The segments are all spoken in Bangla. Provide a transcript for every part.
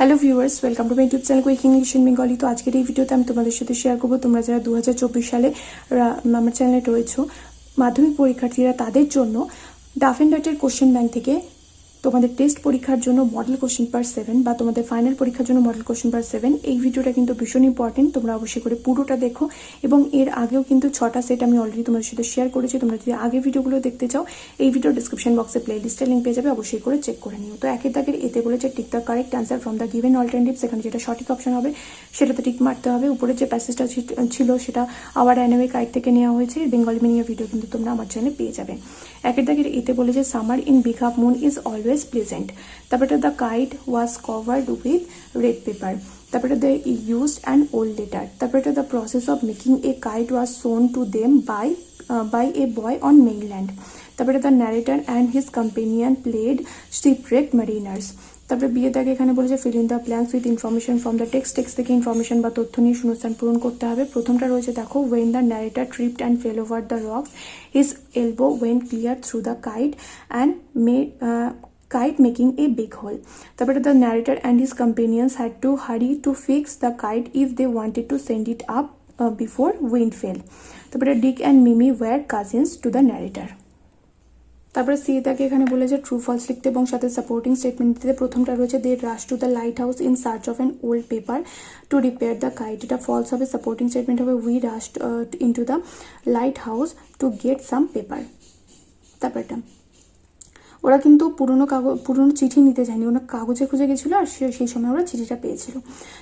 Hello viewers, welcome to my YouTube channel quick English in Bengali. তো আজকের এই ভিডিওতে আমি তোমাদের সাথে শেয়ার করবো তোমরা যারা 2024 সালে আমার চ্যানেলে রয়েছো মাধ্যমিক পরীক্ষার্থীরা, তাদের জন্য ডাফ অ্যান্ড ডাটের কোশ্চেন ব্যাংক থেকে তোমাদের টেস্ট পরীক্ষার জন্য মডেল কোশ্চেন পার 7 বা তোমাদের ফাইনাল পরীক্ষার জন্য মডেল কোশ্চেন পার 7, এই ভিডিওটা কিন্তু ভীষণ ইম্পর্টেন্ট। তোমরা অবশ্যই করে পুরোটা দেখো। এবং এর আগেও কিন্তু 6টা সেট আমি অলরেডি তোমাদের সাথে শেয়ার করেছি। তোমরা যদি আগে ভিডিওগুলো দেখতে চাও, এই ভিডিও ডিসক্রিপশন বক্সে প্লেলিস্টের লিঙ্ক পেয়ে যাবে, অবশ্যই করে চেক করে নিও। তো একের দাগের এতে বলেছে tick the correct answer from the given alternative, সেখানে যেটা সঠিক অপশন হবে সেটাতে টিক মারতে হবে। উপরে যে প্যাসেজটা ছিল সেটা আওয়ার অ্যানিমে গাইড থেকে নেওয়া হয়েছে। বেঙ্গলি মিনিয়া ভিডিও কিন্তু তোমরা আমার চ্যানেলে পেয়ে যাবে। একের দাগের এতে বলেছে সামার ইন বিঘাপ মুন ইজ অলওয়েজ প্লেজেন্ট। তারপরে the kite was covered with red paper. তারপরে they used an old letter. তারপরে the process of making a kite was shown to them by a boy on mainland. তারপরে the narrator and his companion played shipwreck mariners. তারপরে বিয়ে দাগে এখানে বলেছে fill in the blanks with information from the text থেকে ইনফরমেশন বা তথ্য নিয়ে শূন্যস্থান পূরণ করতে হবে। প্রথমটা রয়েছে দেখো, when the narrator tripped and fell over the rocks his elbow when clear through the kite and kite making a big hole. তারপরে the narrator and his companions had to hurry to fix the kite if they wanted to send it up before wind fell. তারপরে Dick and Mimi were cousins to the narrator. তারপরে সি তাকে এখানে বলেছে ট্রু ফলস লিখতে এবং সাথে সাপোর্টিং স্টেটমেন্ট দিতে। প্রথমটা রয়েছে they rush to the lighthouse in search of an old paper to repair the kite. এটা ফলস হবে। সাপোর্টিং স্টেটমেন্ট হবে we rush into the lighthouse to get some paper. তারপরটা ওরা কিন্তু পুরনো চিঠি নিতে যায়নি, ওরা কাগজে খুঁজে গেছিলো আর সেই সময় ওরা চিঠিটা পেয়েছিল।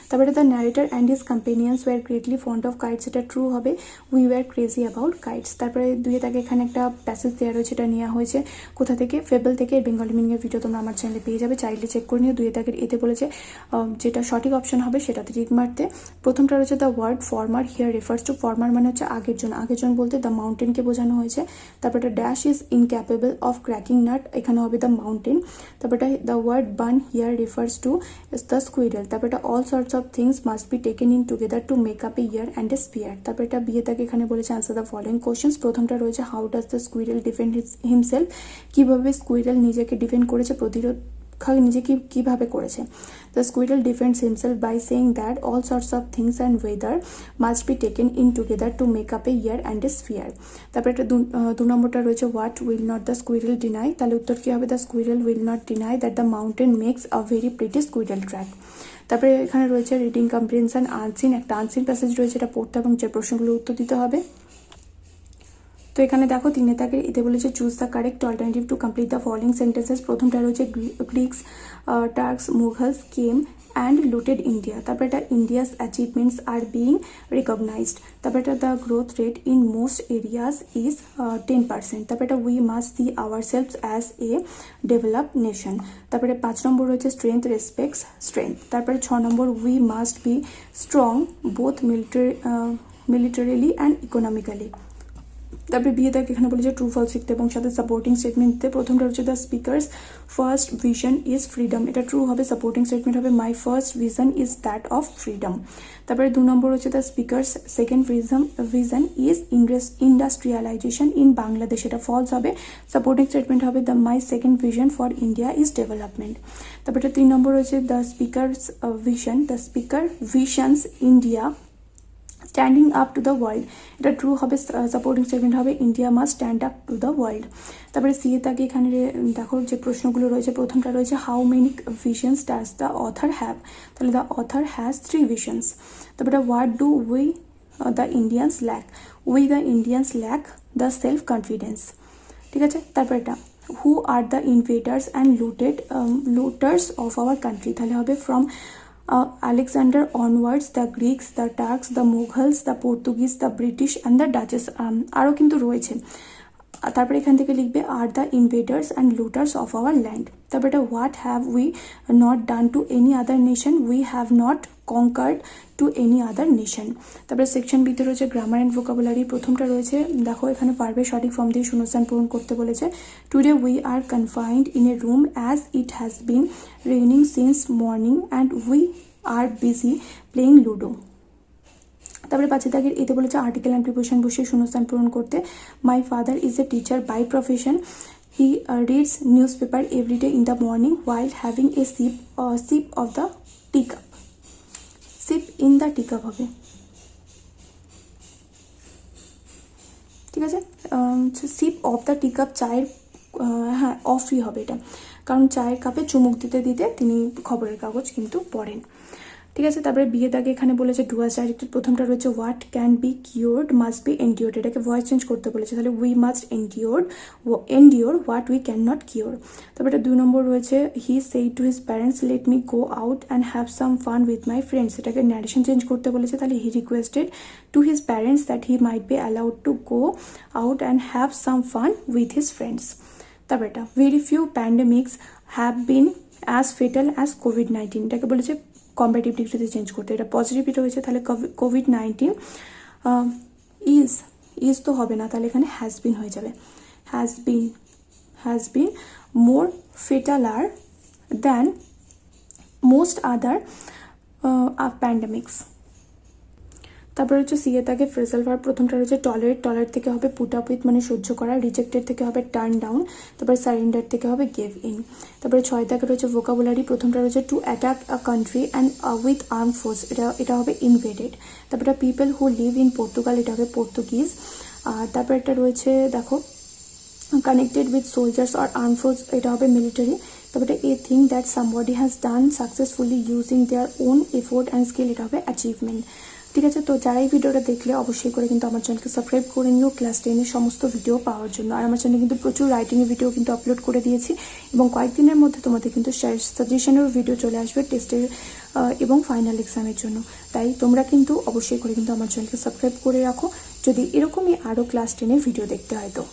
তারপরে the narrator and his companions were greatly fond of kites, এটা ট্রু হবে। We were crazy about kites. তারপরে দুয়ে তাকে এখানে একটা প্যাসেজ দেওয়া রয়েছে, এটা নেওয়া হয়েছে কোথা থেকে, ফেবল থেকে। বেঙ্গলি মিনিংয়ের ভিডিও তোমরা আমার চ্যানেলে পেয়ে যাবে, চাইলে চেক করে নিও। দুয়ে তাকে এতে বলেছে যেটা সঠিক অপশন হবে সেটাতে টিক মারতে। প্রথমটা রয়েছে the word former here refers to, former মানে হচ্ছে আগের জন বলতে দ্য মাউন্টেনকে বোঝানো হয়েছে। তারপরে dash is incapable of cracking nut, এখানে হবে দ্য মাউন্টেন। তারপরে the word bun here refers to the squirrel. তারপরে all sorts of things must be taken in together to make up a year and a sphere. তারপরে এটা বিয়ে তাকে এখানে বলেছে আনসার দ্য ফলোইং কোশ্চেন্স। প্রথমটা রয়েছে how does the squirrel defend himself, কিভাবে স্কুইরেল নিজেকে ডিফেন্ড করেছে, নিজেকে কিভাবে করেছে। The squirrel defends himself by saying that all sorts of things and weather must be taken in together to make up a year and a sphere. তারপরে এটা দু নম্বরটা রয়েছে what will not the squirrel deny, তাহলে উত্তর কী হবে, the squirrel will not deny that the mountain makes a very pretty squirrel track. তারপরে এখানে রয়েছে রিডিং কম্প্রিহেনশন আনসিন, একটা আনসিন প্যাসেজ রয়েছে, এটা পড়তে এবং যে প্রশ্নগুলো উত্তর দিতে হবে। তো এখানে দেখো তিনে তাকে এতে বলেছে choose the correct alternative to complete the following sentences. প্রথমটা রয়েছে Greeks, Turks, Mughals came and looted India. তারপরে এটা India's achievements are being recognised. তারপরে এটা the growth rate in most areas is 10%। তারপরে এটা we must see ourselves as a developed nation. তারপরে 5 নম্বর রয়েছে স্ট্রেংথ রেসপেক্টস স্ট্রেংথ। তারপরে 6 নম্বর we must be strong both militarily and economically. তারপরে বিয়ে তাকে এখানে বলেছে ট্রু ফলস লিখতে এবং সাথে সাপোর্টিং স্টেটমেন্ট দিতে। প্রথমটা হচ্ছে the speaker's first vision is freedom, এটা ট্রু হবে। সাপোর্টিং স্টেটমেন্ট হবে my first vision is that of freedom. তারপরে 2 নম্বর হচ্ছে the speaker's second vision is industrialisation in Bangladesh, এটা ফলস হবে। সাপোর্টিং স্টেটমেন্ট হবে the my second vision for India is development. তারপরে 3 নম্বর হচ্ছে the speaker's vision, the speaker vision's India standing up to the world, এটা ট্রু হবে। সাপোর্টিং স্টেটমেন্ট হবে India must stand up to the world. তারপরে সি তাকে এখানে দেখো যে প্রশ্নগুলো রয়েছে। প্রথমটা রয়েছে how many visions does the author have, তাহলে দ্য অথার হ্যাজ 3 ভিশনস। তারপরে what do we the Indians lack, we the Indians lack the self confidence, ঠিক আছে। তারপর এটা who are the invaders and looters of our country, তাহলে হবে from Alexander onwards the Greeks, the Turks, the Mughals, the Portuguese, the British and the Dutches, আরও কিন্তু রয়েছে। তারপরে এখান থেকে লিখবে are the invaders and looters of our land. তারপরে এটা what have we not done to any other nation, we have not conquered to any other nation. তারপরে সেকশন বিতে রয়েছে গ্রামার অ্যান্ড ভোকাবুলারি। প্রথমটা রয়েছে দেখো এখানে ভার্বের সঠিক ফর্ম দিয়ে শূন্যস্থান পূরণ করতে বলেছে। Today we are confined in a room as it has been raining since morning and we are busy playing ludo. তারপরে 5 দাগের এতে বলেছে আর্টিকেল অ্যান্ড প্রিপোজিশন বসে শূন্যস্থান পূরণ করতে। My father is a teacher by profession, he reads newspaper every day in the morning while having a sip of the tea cup. Sip in the tea cup হবে, ঠিক আছে। Sip of the tea cup চায়ের, হ্যাঁ অফই হবে এটা, কারণ চায়ের কাপে চুমুক দিতে দিতে তিনি খবরের কাগজ কিন্তু পড়েন, ঠিক আছে। তারপরে বিয়ে দাগে এখানে বলেছে ডু আস ডাইরেক্টেড, প্রথমটা রয়েছে what can be cured must be endured, এটাকে ভয়েস চেঞ্জ করতে বলেছে, তাহলে we must endure what we can not cure. তারপরে এটা 2 নম্বর রয়েছে he said to his parents let me go out and have some fun with my friends, এটাকে ন্যারেশন চেঞ্জ করতে বলেছে, তাহলে he requested to his parents that he might be allowed to go out and have some fun with his friends. তারপর এটা very few pandemics have been as fatal as কোভিড-19, এটাকে বলেছে কম্পারেটিভ ডিগ্রিতে চেঞ্জ করতে, এটা পজিটিভই রয়েছে, তাহলে কোভিড-19 ইজ তো হবে না, তাহলে এখানে হ্যাজ বিন হয়ে যাবে, has been more fataler than most other pandemics. তারপরে হচ্ছে সিএ তাকে ফ্রেজাল ভার্ব, প্রথমটা রয়েছে টলারেট থেকে হবে পুট আপ উইথ মানে সহ্য করা, রিজেক্টেড থেকে হবে টার্ন ডাউন, তারপরে সারেন্ডার থেকে হবে গিভ ইন। তারপরে 6 তাকে রয়েছে ভোকাবুলারি, প্রথমটা রয়েছে to attack a country and with arm force, এটা হবে ইনভেডেড। তারপরে people who live in Portugal, এটা হবে পর্তুগিজ। আর তারপর একটা রয়েছে দেখো কানেক্টেড উইথ সোলজার্স আর আর্ম ফোর্স, এটা হবে মিলিটারি। তারপরে a thing that somebody has done successfully using their own effort and skill, এটা হবে অ্যাচিভমেন্ট, ঠিক আছে। তো যারা এই ভিডিওটা দেখলে অবশ্যই করে কিন্তু আমার চ্যানেলকে সাবস্ক্রাইব করে নিও ক্লাস 10 সমস্ত ভিডিও পাওয়ার জন্য। আর আমার চ্যানেলে কিন্তু প্রচুর রাইটিংয়ের ভিডিও কিন্তু আপলোড করে দিয়েছি, এবং কয়েকদিনের মধ্যে তোমাদের কিন্তু সাজেশনেরও ভিডিও চলে আসবে টেস্টের এবং ফাইনাল এক্সামের জন্য। তাই তোমরা কিন্তু অবশ্যই করে কিন্তু আমার চ্যানেলকে সাবস্ক্রাইব করে রাখো যদি এরকমই আরও ক্লাস 10 ভিডিও দেখতে হয় তো।